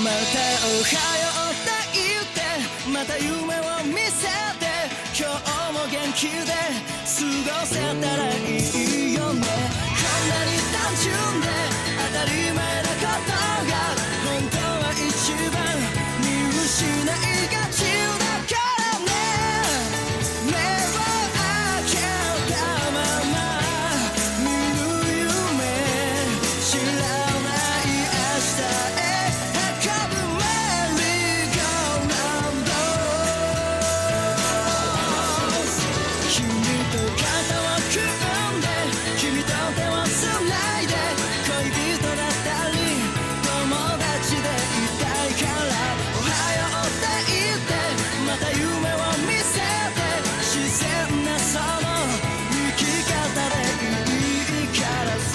またおはようって言ってまた夢を見せて今日も元気で過ごせたらいいよねこんなに単純で当たり前なことが本当は一番見失いがちだからね目を開けたまま見る夢知らない明日へ運ぶメリーゴーラウンド君と肩を組んで君と手をつないで恋人だったり友達でいたいからおはようって言ってまた夢を見せて自然なその生き方でいいからさ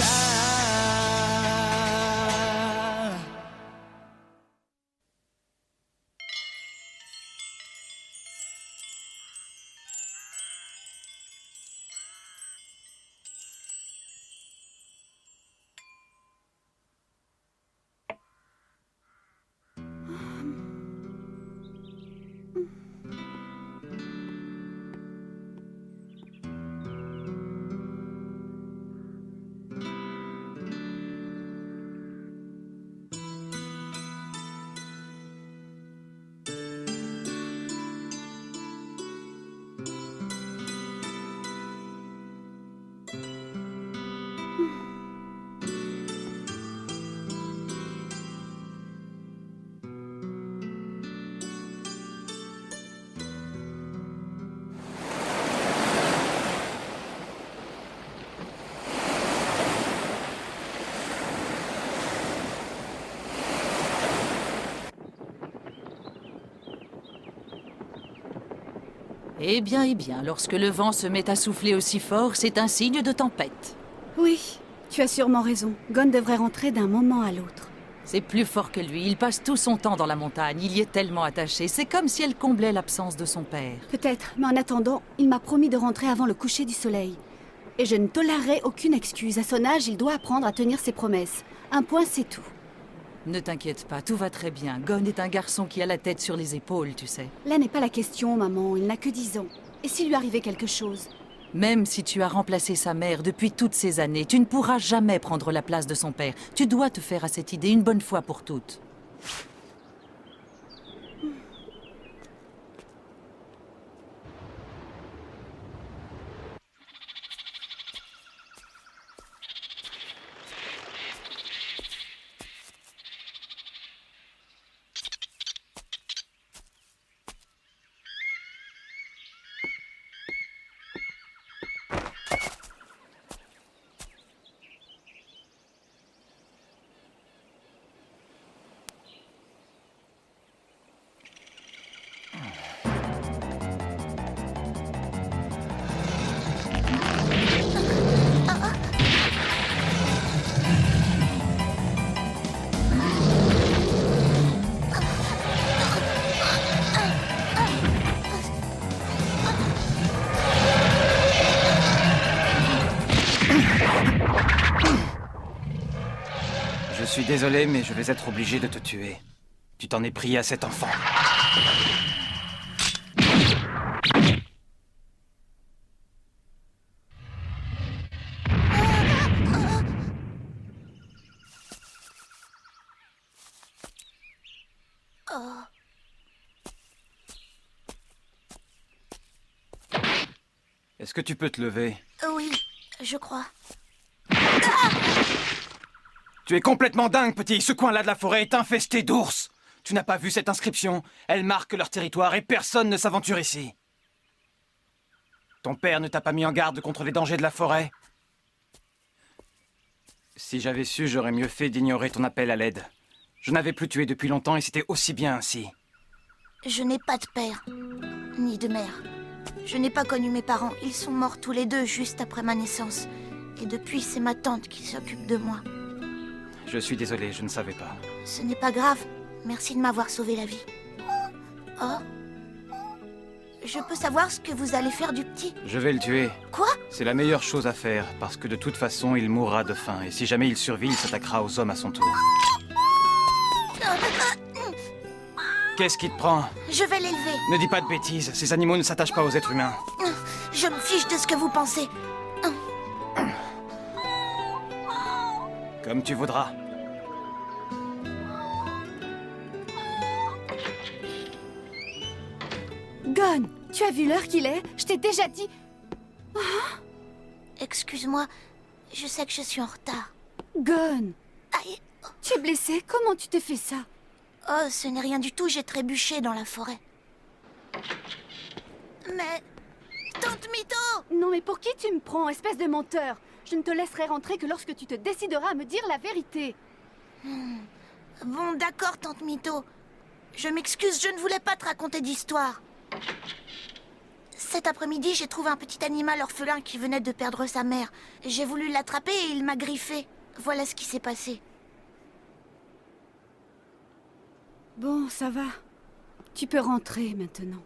Eh bien, lorsque le vent se met à souffler aussi fort, c'est un signe de tempête. Oui, tu as sûrement raison. Gon devrait rentrer d'un moment à l'autre. C'est plus fort que lui, il passe tout son temps dans la montagne, il y est tellement attaché, c'est comme si elle comblait l'absence de son père. Peut-être, mais en attendant, il m'a promis de rentrer avant le coucher du soleil. Et je ne tolérerai aucune excuse. À son âge, il doit apprendre à tenir ses promesses. Un point, c'est tout. Ne t'inquiète pas, tout va très bien. Gon est un garçon qui a la tête sur les épaules, tu sais. Là n'est pas la question, maman. Il n'a que 10 ans. Et s'il lui arrivait quelque chose? Même si tu as remplacé sa mère depuis toutes ces années, tu ne pourras jamais prendre la place de son père. Tu dois te faire à cette idée une bonne fois pour toutes. Je suis désolé, mais je vais être obligé de te tuer. Tu t'en es pris à cet enfant. Est-ce que tu peux te lever? Oui, je crois. Tu es complètement dingue, petit. Ce coin-là de la forêt est infesté d'ours. Tu n'as pas vu cette inscription? Elle marque leur territoire et personne ne s'aventure ici. Ton père ne t'a pas mis en garde contre les dangers de la forêt? Si j'avais su, j'aurais mieux fait d'ignorer ton appel à l'aide. Je n'avais plus tué depuis longtemps et c'était aussi bien ainsi. Je n'ai pas de père, ni de mère. Je n'ai pas connu mes parents. Ils sont morts tous les deux juste après ma naissance. Et depuis, c'est ma tante qui s'occupe de moi. Je suis désolé, je ne savais pas. Ce n'est pas grave. Merci de m'avoir sauvé la vie. Oh. Je peux savoir ce que vous allez faire du petit? Je vais le tuer. Quoi? C'est la meilleure chose à faire, parce que de toute façon, il mourra de faim. Et si jamais il survit, il s'attaquera aux hommes à son tour. Qu'est-ce qui te prend? Je vais l'élever. Ne dis pas de bêtises, ces animaux ne s'attachent pas aux êtres humains. Je me fiche de ce que vous pensez. Comme tu voudras. Gon, tu as vu l'heure qu'il est? Je t'ai déjà dit... Excuse-moi, je sais que je suis en retard. Gon, Aïe. tu es blessé? Comment tu t'es fait ça? Oh, ce n'est rien du tout, j'ai trébuché dans la forêt. Mais... Tante Mito! Non mais pour qui tu me prends, espèce de menteur? Je ne te laisserai rentrer que lorsque tu te décideras à me dire la vérité. Bon, d'accord, Tante Mito. Je m'excuse, je ne voulais pas te raconter d'histoire. Cet après-midi, j'ai trouvé un petit animal orphelin qui venait de perdre sa mère. J'ai voulu l'attraper et il m'a griffé. Voilà ce qui s'est passé. Bon, ça va. Tu peux rentrer maintenant.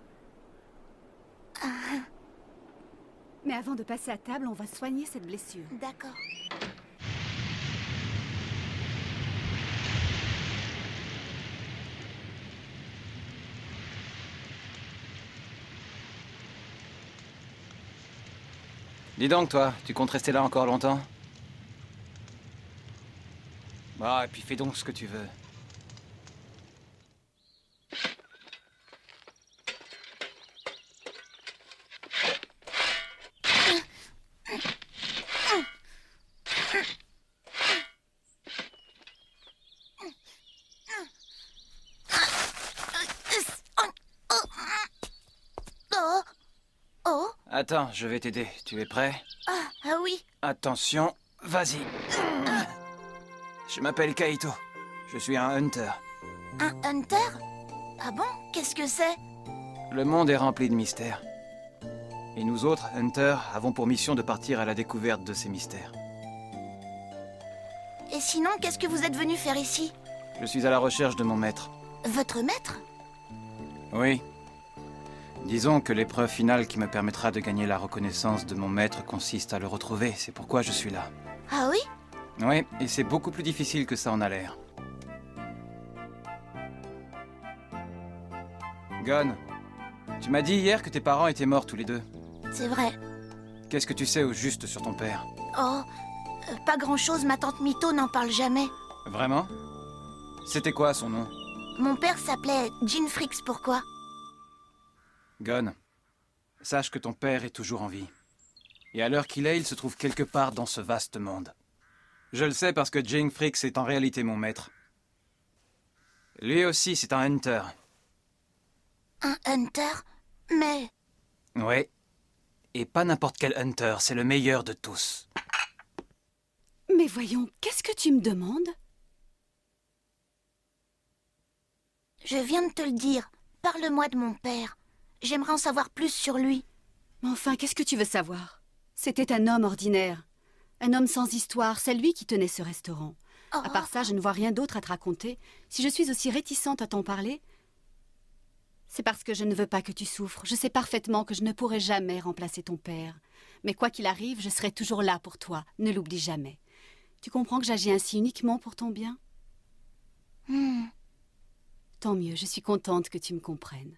Mais avant de passer à table, on va soigner cette blessure. D'accord. Dis donc, toi, tu comptes rester là encore longtemps? Bah, et puis fais donc ce que tu veux. Oh! Oh! Attends, je vais t'aider. Tu es prêt? Ah oui! Attention, vas-y. Je m'appelle Kaito. Je suis un hunter. Un hunter? Ah bon? Qu'est-ce que c'est? Le monde est rempli de mystères. Et nous autres, hunters, avons pour mission de partir à la découverte de ces mystères. Et sinon, qu'est-ce que vous êtes venu faire ici? Je suis à la recherche de mon maître. Votre maître? Oui. Disons que l'épreuve finale qui me permettra de gagner la reconnaissance de mon maître consiste à le retrouver. C'est pourquoi je suis là. Ah oui? Oui, et c'est beaucoup plus difficile que ça en a l'air. Gon, tu m'as dit hier que tes parents étaient morts tous les deux. C'est vrai. Qu'est-ce que tu sais au juste sur ton père? Oh, pas grand-chose, ma tante Mito n'en parle jamais. Vraiment? C'était quoi son nom? Mon père s'appelait Jean Frix, pourquoi? Gon, sache que ton père est toujours en vie. Et à l'heure qu'il est, il se trouve quelque part dans ce vaste monde. Je le sais parce que Jean Frix est en réalité mon maître. Lui aussi, c'est un hunter. Un hunter? Mais... Oui. Et pas n'importe quel hunter, c'est le meilleur de tous. Mais voyons, qu'est-ce que tu me demandes? Je viens de te le dire. Parle-moi de mon père. J'aimerais en savoir plus sur lui. Mais enfin, qu'est-ce que tu veux savoir? C'était un homme ordinaire. Un homme sans histoire, c'est lui qui tenait ce restaurant. Oh. À part ça, je ne vois rien d'autre à te raconter. Si je suis aussi réticente à t'en parler, c'est parce que je ne veux pas que tu souffres. Je sais parfaitement que je ne pourrai jamais remplacer ton père. Mais quoi qu'il arrive, je serai toujours là pour toi. Ne l'oublie jamais. Tu comprends que j'agis ainsi uniquement pour ton bien? Tant mieux, je suis contente que tu me comprennes.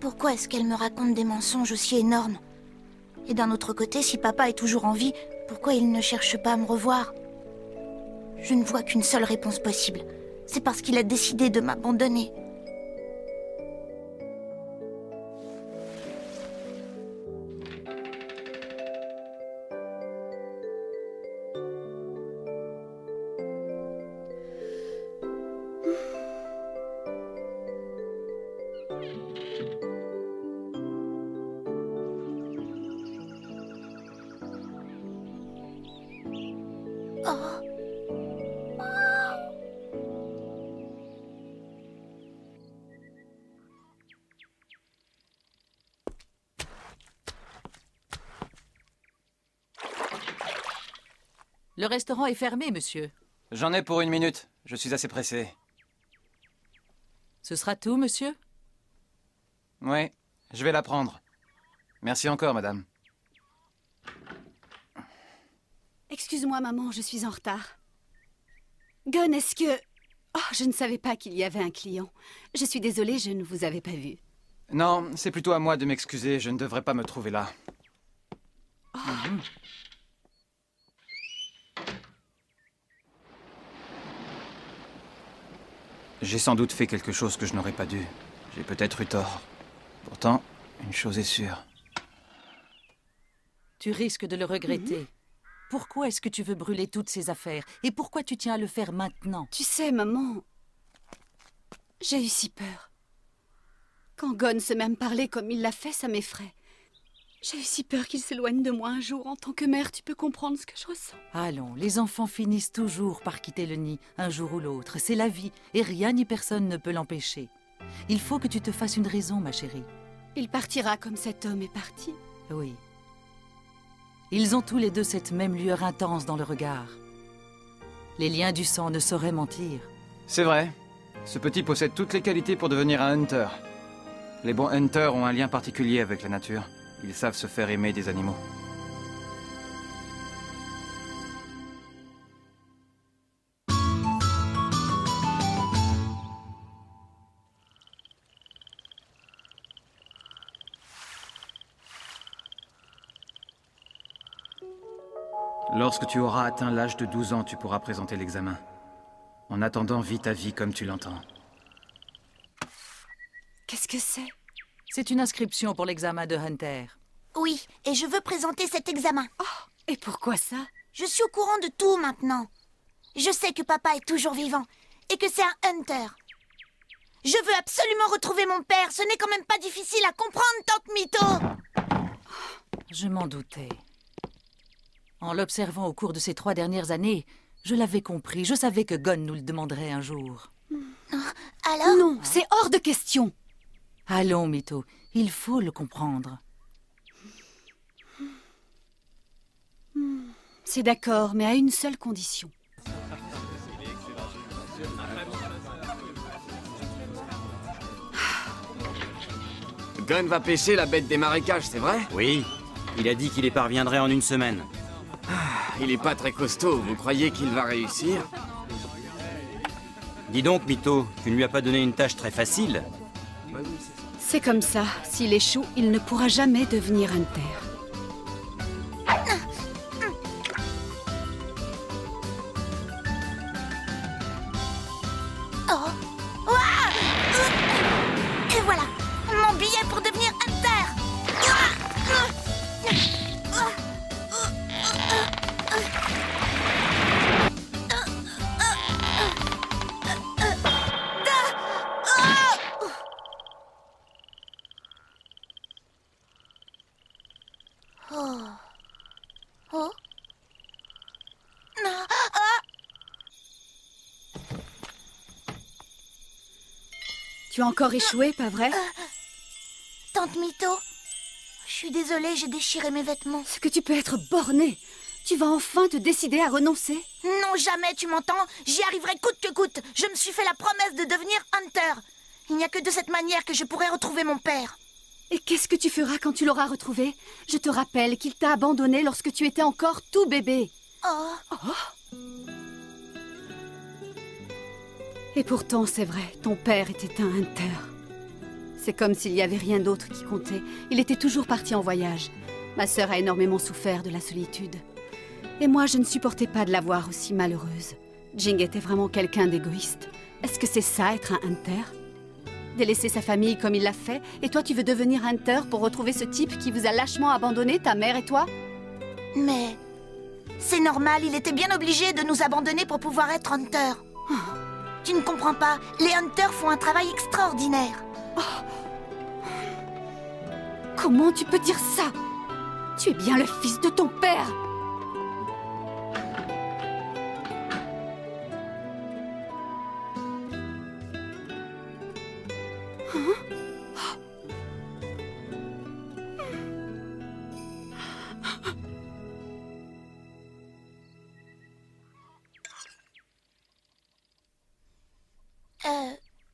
Pourquoi est-ce qu'elle me raconte des mensonges aussi énormes? Et d'un autre côté, si papa est toujours en vie, pourquoi il ne cherche pas à me revoir? Je ne vois qu'une seule réponse possible. C'est parce qu'il a décidé de m'abandonner. Oh. Le restaurant est fermé, monsieur. J'en ai pour 1 minute. Je suis assez pressé. Ce sera tout, monsieur? Oui, je vais la prendre. Merci encore, madame. Excuse-moi, maman, je suis en retard. Gunn, est-ce que... Oh, je ne savais pas qu'il y avait un client. Je suis désolée, je ne vous avais pas vu. Non, c'est plutôt à moi de m'excuser, je ne devrais pas me trouver là. J'ai sans doute fait quelque chose que je n'aurais pas dû. J'ai peut-être eu tort. Pourtant, une chose est sûre. Tu risques de le regretter. Pourquoi est-ce que tu veux brûler toutes ces affaires? Et pourquoi tu tiens à le faire maintenant? Tu sais, maman, j'ai eu si peur. Quand Gunn se met à me parler comme il l'a fait, ça m'effraie. J'ai eu si peur qu'il s'éloigne de moi un jour. En tant que mère, tu peux comprendre ce que je ressens. Allons, les enfants finissent toujours par quitter le nid, un jour ou l'autre. C'est la vie, et rien ni personne ne peut l'empêcher. Il faut que tu te fasses une raison, ma chérie. Il partira comme cet homme est parti. Oui. Ils ont tous les deux cette même lueur intense dans le regard. Les liens du sang ne sauraient mentir. C'est vrai. Ce petit possède toutes les qualités pour devenir un hunter. Les bons hunters ont un lien particulier avec la nature. Ils savent se faire aimer des animaux. Lorsque tu auras atteint l'âge de 12 ans, tu pourras présenter l'examen. En attendant, vis ta vie comme tu l'entends. Qu'est-ce que c'est? C'est une inscription pour l'examen de Hunter. Oui, et je veux présenter cet examen. Et pourquoi ça? Je suis au courant de tout maintenant. Je sais que papa est toujours vivant et que c'est un hunter. Je veux absolument retrouver mon père. Ce n'est quand même pas difficile à comprendre, tante Mito. Je m'en doutais. En l'observant au cours de ces 3 dernières années, je l'avais compris. Je savais que Gunn nous le demanderait un jour. Alors? Non, c'est hors de question. Allons, Mito, il faut le comprendre. C'est d'accord, mais à une seule condition. Gunn va pêcher la bête des marécages, c'est vrai? Oui, il a dit qu'il y parviendrait en 1 semaine. Il est pas très costaud, vous croyez qu'il va réussir? Dis donc, Mito, tu ne lui as pas donné une tâche très facile? C'est comme ça. S'il échoue, il ne pourra jamais devenir hunter. Oh. Ouah. Et voilà, mon billet pour devenir hunter. Oh. Oh. Non. Tu as encore échoué, pas vrai? Tante Mito, je suis désolée, j'ai déchiré mes vêtements. Est-ce que tu peux être borné? Tu vas enfin te décider à renoncer? Non, jamais, tu m'entends? J'y arriverai coûte que coûte. Je me suis fait la promesse de devenir hunter. Il n'y a que de cette manière que je pourrai retrouver mon père. Et qu'est-ce que tu feras quand tu l'auras retrouvé? Je te rappelle qu'il t'a abandonné lorsque tu étais encore tout bébé. Oh. Et pourtant, c'est vrai, ton père était un hunter. C'est comme s'il n'y avait rien d'autre qui comptait. Il était toujours parti en voyage. Ma sœur a énormément souffert de la solitude. Et moi, je ne supportais pas de la voir aussi malheureuse. Jing était vraiment quelqu'un d'égoïste. Est-ce que c'est ça, être un hunter? Délaisser sa famille comme il l'a fait, et toi tu veux devenir hunter pour retrouver ce type qui vous a lâchement abandonné, ta mère et toi? Mais c'est normal, il était bien obligé de nous abandonner pour pouvoir être hunter. Tu ne comprends pas, les hunters font un travail extraordinaire. Comment tu peux dire ça? Tu es bien le fils de ton père!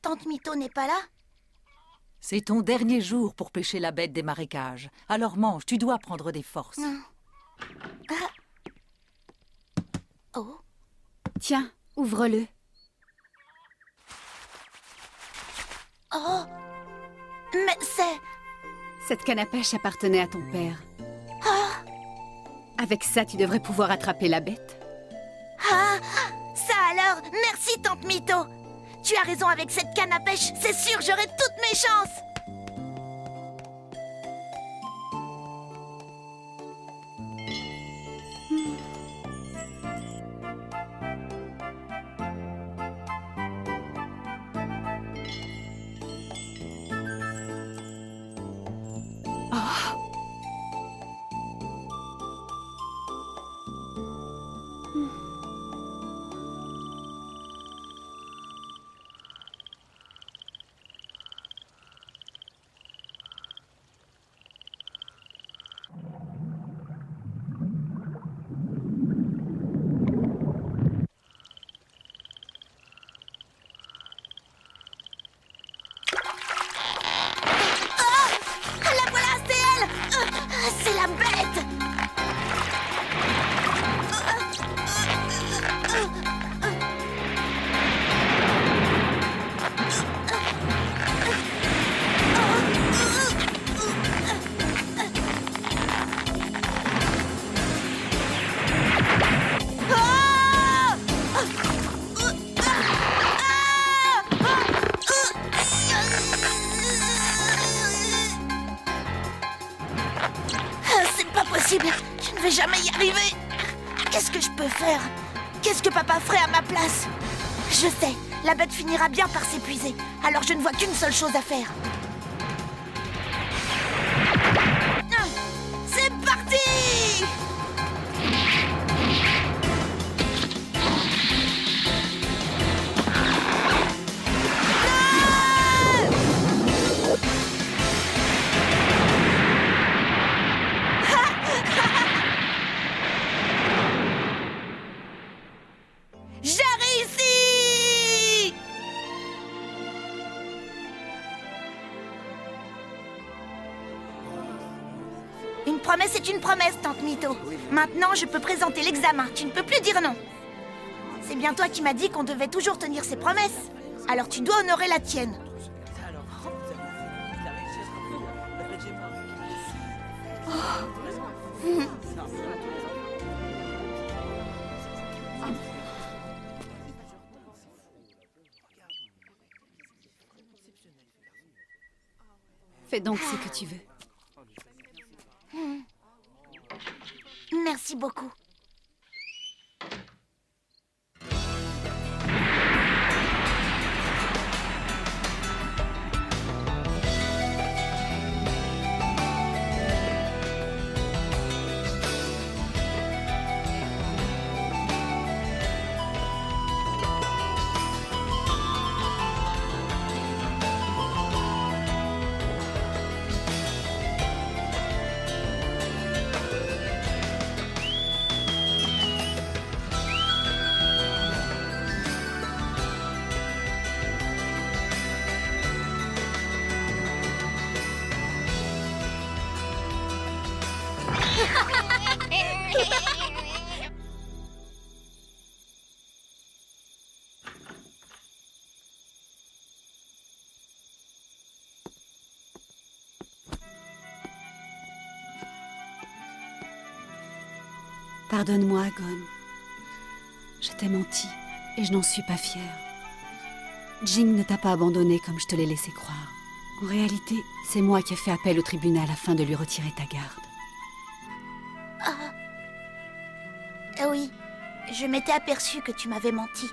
Tante Mito n'est pas là? C'est ton dernier jour pour pêcher la bête des marécages. Alors mange, tu dois prendre des forces. Oh. Tiens, Ouvre-le. Oh! Mais c'est... Cette canne à pêche appartenait à ton père. Avec ça, tu devrais pouvoir attraper la bête. Ah! Ça alors! Merci, Tante Mito! Tu as raison, avec cette canne à pêche, c'est sûr, j'aurai toutes mes chances! La voilà, c'est elle! C'est la bête! C'est pas possible! Je ne vais jamais y arriver! Qu'est-ce que je peux faire? Qu'est-ce que papa ferait à ma place? Je sais, la bête finira bien par s'épuiser, alors je ne vois qu'une seule chose à faire. C'est parti! J'ai réussi! Une promesse est une promesse, Tante Mito. Maintenant, je peux présenter l'examen. Tu ne peux plus dire non. C'est bien toi qui m'as dit qu'on devait toujours tenir ses promesses. Alors tu dois honorer la tienne. Fais donc ce que tu veux. Merci beaucoup. Pardonne-moi, Gon. Je t'ai menti et je n'en suis pas fière. Jing ne t'a pas abandonné comme je te l'ai laissé croire. En réalité, c'est moi qui ai fait appel au tribunal afin de lui retirer ta garde. Oui, je m'étais aperçue que tu m'avais menti.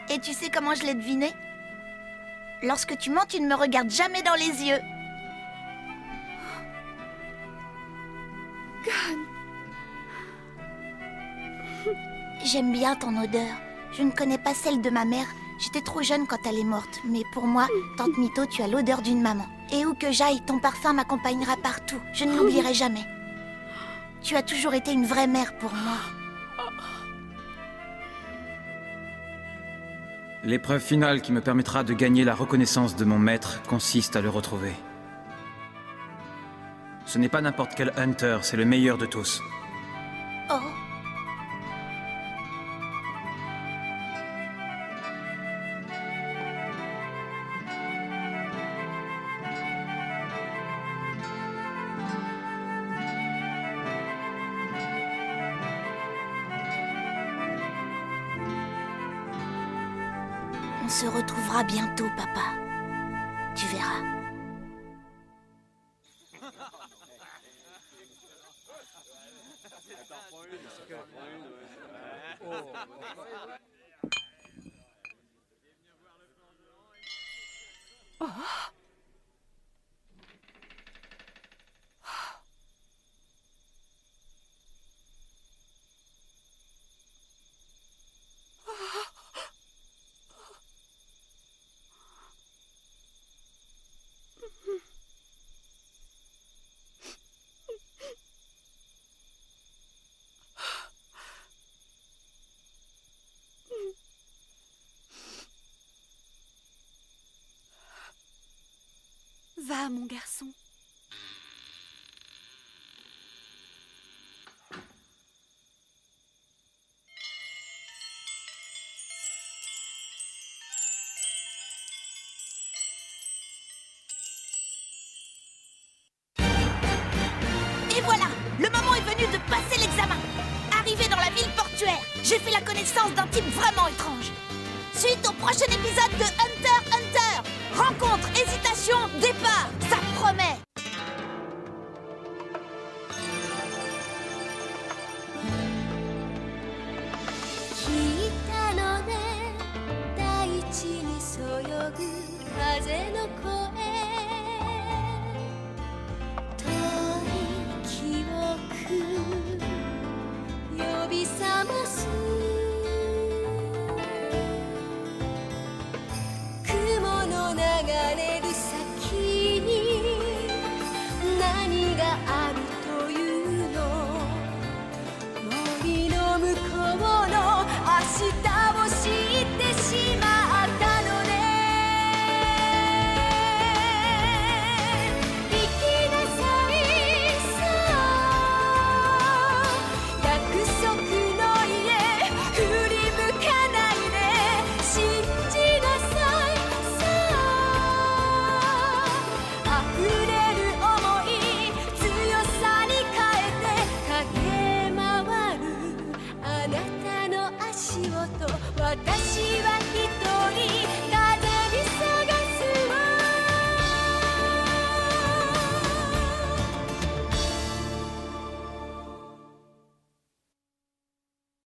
Et tu sais comment je l'ai deviné? Lorsque tu mens, tu ne me regardes jamais dans les yeux. J'aime bien ton odeur. Je ne connais pas celle de ma mère. J'étais trop jeune quand elle est morte. Mais pour moi, Tante Mito, tu as l'odeur d'une maman. Et où que j'aille, ton parfum m'accompagnera partout. Je ne l'oublierai jamais. Tu as toujours été une vraie mère pour moi. L'épreuve finale qui me permettra de gagner la reconnaissance de mon maître consiste à le retrouver. Ce n'est pas n'importe quel hunter, c'est le meilleur de tous. Oh. On se retrouvera bientôt, papa. Tu verras. Va, mon garçon. Et voilà, le moment est venu de passer l'examen. Arrivé dans la ville portuaire, j'ai fait la connaissance d'un type vraiment étrange. Suite au prochain épisode de Hunter x Hunter. Rencontre, hésitation, départ.